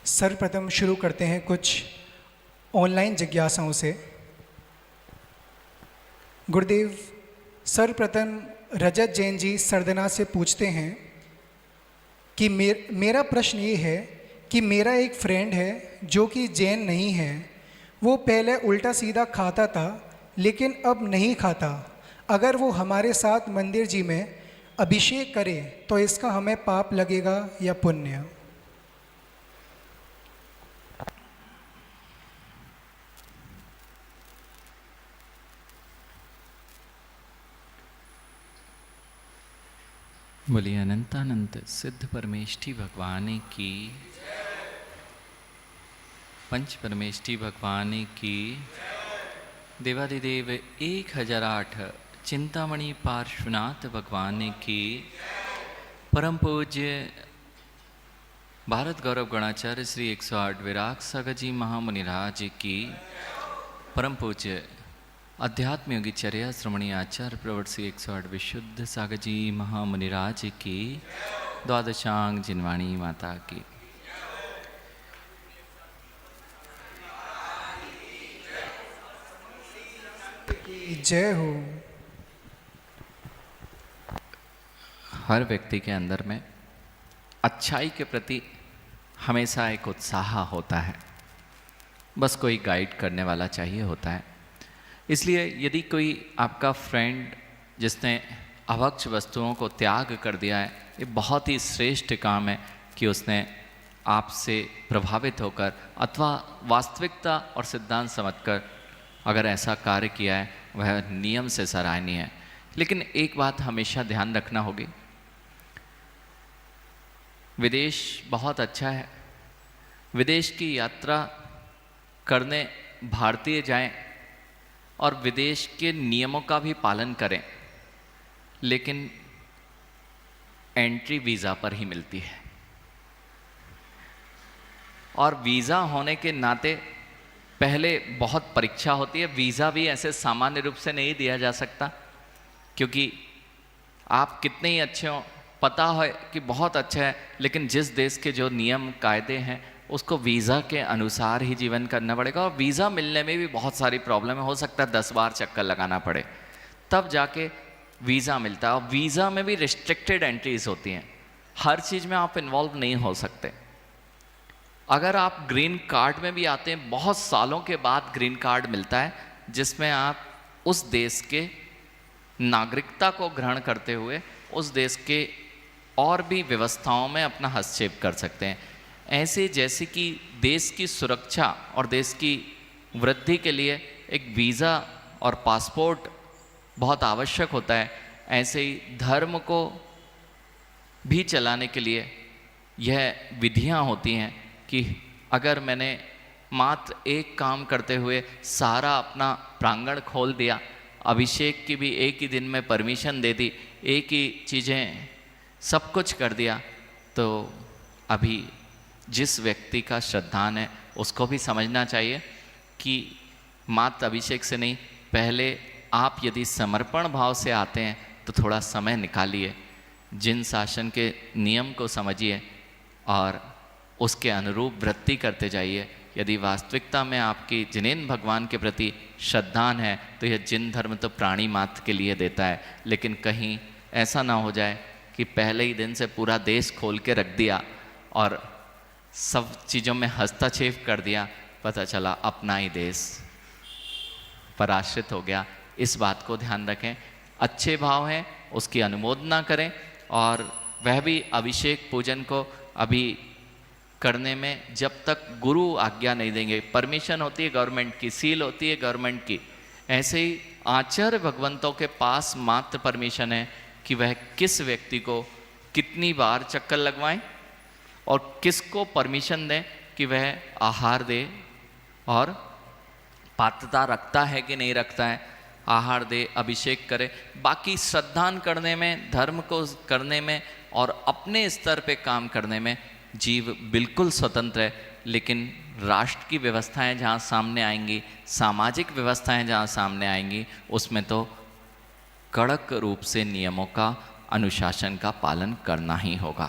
सर्वप्रथम शुरू करते हैं कुछ ऑनलाइन जिज्ञासाओं से। गुरुदेव, सर्वप्रथम रजत जैन जी सरदना से पूछते हैं कि मेरा प्रश्न ये है कि मेरा एक फ्रेंड है जो कि जैन नहीं है। वो पहले उल्टा सीधा खाता था लेकिन अब नहीं खाता। अगर वो हमारे साथ मंदिर जी में अभिषेक करे तो इसका हमें पाप लगेगा या पुण्य? बोलिए अनंतानंत सिद्ध परमेष्ठी भगवान की, पंच परमेष्ठी भगवान की, देवादिदेव 1008 चिंतामणि पार्श्वनाथ भगवान की, परम पूज्य भारत गौरव गणाचार्य श्री 108 विराग सागर जी महामुनिराज की, परम पूज्य अध्यात्म योगी चर्या श्रमणी आचार्य प्रवर्त श्री 108 विशुद्ध सागर जी महामुनिराज की, द्वादशांग जिनवाणी माता की। जय हो। हर व्यक्ति के अंदर में अच्छाई के प्रति हमेशा एक उत्साह होता है, बस कोई गाइड करने वाला चाहिए होता है। इसलिए यदि कोई आपका फ्रेंड जिसने अभक्ष वस्तुओं को त्याग कर दिया है, ये बहुत ही श्रेष्ठ काम है कि उसने आपसे प्रभावित होकर अथवा वास्तविकता और सिद्धांत समझकर अगर ऐसा कार्य किया है, वह नियम से सराहनीय है। लेकिन एक बात हमेशा ध्यान रखना होगी, विदेश बहुत अच्छा है, विदेश की यात्रा करने भारतीय जाएं और विदेश के नियमों का भी पालन करें, लेकिन एंट्री वीज़ा पर ही मिलती है। और वीज़ा होने के नाते पहले बहुत परीक्षा होती है। वीज़ा भी ऐसे सामान्य रूप से नहीं दिया जा सकता, क्योंकि आप कितने ही अच्छे हों, पता है कि बहुत अच्छा है, लेकिन जिस देश के जो नियम कायदे हैं उसको वीज़ा के अनुसार ही जीवन करना पड़ेगा। और वीज़ा मिलने में भी बहुत सारी प्रॉब्लम है, हो सकता है 10 बार चक्कर लगाना पड़े तब जाके वीज़ा मिलता है। और वीज़ा में भी रिस्ट्रिक्टेड एंट्रीज होती हैं, हर चीज़ में आप इन्वॉल्व नहीं हो सकते। अगर आप ग्रीन कार्ड में भी आते हैं, बहुत सालों के बाद ग्रीन कार्ड मिलता है जिसमें आप उस देश के नागरिकता को ग्रहण करते हुए उस देश के और भी व्यवस्थाओं में अपना हस्तक्षेप कर सकते हैं। ऐसे जैसे कि देश की सुरक्षा और देश की वृद्धि के लिए एक वीज़ा और पासपोर्ट बहुत आवश्यक होता है, ऐसे ही धर्म को भी चलाने के लिए यह विधियां होती हैं कि अगर मैंने मात्र एक काम करते हुए सारा अपना प्रांगण खोल दिया, अभिषेक की भी एक ही दिन में परमिशन दे दी, एक ही चीज़ें सब कुछ कर दिया, तो अभी जिस व्यक्ति का श्रद्धान है उसको भी समझना चाहिए कि मात्र अभिषेक से नहीं, पहले आप यदि समर्पण भाव से आते हैं तो थोड़ा समय निकालिए, जिन शासन के नियम को समझिए और उसके अनुरूप वृत्ति करते जाइए। यदि वास्तविकता में आपकी जिनेन भगवान के प्रति श्रद्धान है तो यह जिन धर्म तो प्राणी मात्र के लिए देता है, लेकिन कहीं ऐसा ना हो जाए कि पहले ही दिन से पूरा देश खोल के रख दिया और सब चीज़ों में हस्तक्षेप कर दिया, पता चला अपना ही देश पराश्रित हो गया। इस बात को ध्यान रखें, अच्छे भाव हैं उसकी अनुमोदना करें, और वह भी अभिषेक पूजन को अभी करने में जब तक गुरु आज्ञा नहीं देंगे। परमिशन होती है गवर्नमेंट की, सील होती है गवर्नमेंट की, ऐसे ही आचार्य भगवंतों के पास मात्र परमिशन है कि वह किस व्यक्ति को कितनी बार चक्कर लगवाएं और किसको परमिशन दें कि वह आहार दे और पात्रता रखता है कि नहीं रखता है, आहार दे, अभिषेक करे। बाकी श्रद्धान करने में, धर्म को करने में और अपने स्तर पे काम करने में जीव बिल्कुल स्वतंत्र है। लेकिन राष्ट्र की व्यवस्थाएं जहाँ सामने आएंगी, सामाजिक व्यवस्थाएं जहाँ सामने आएंगी, उसमें तो कड़क रूप से नियमों का, अनुशासन का पालन करना ही होगा।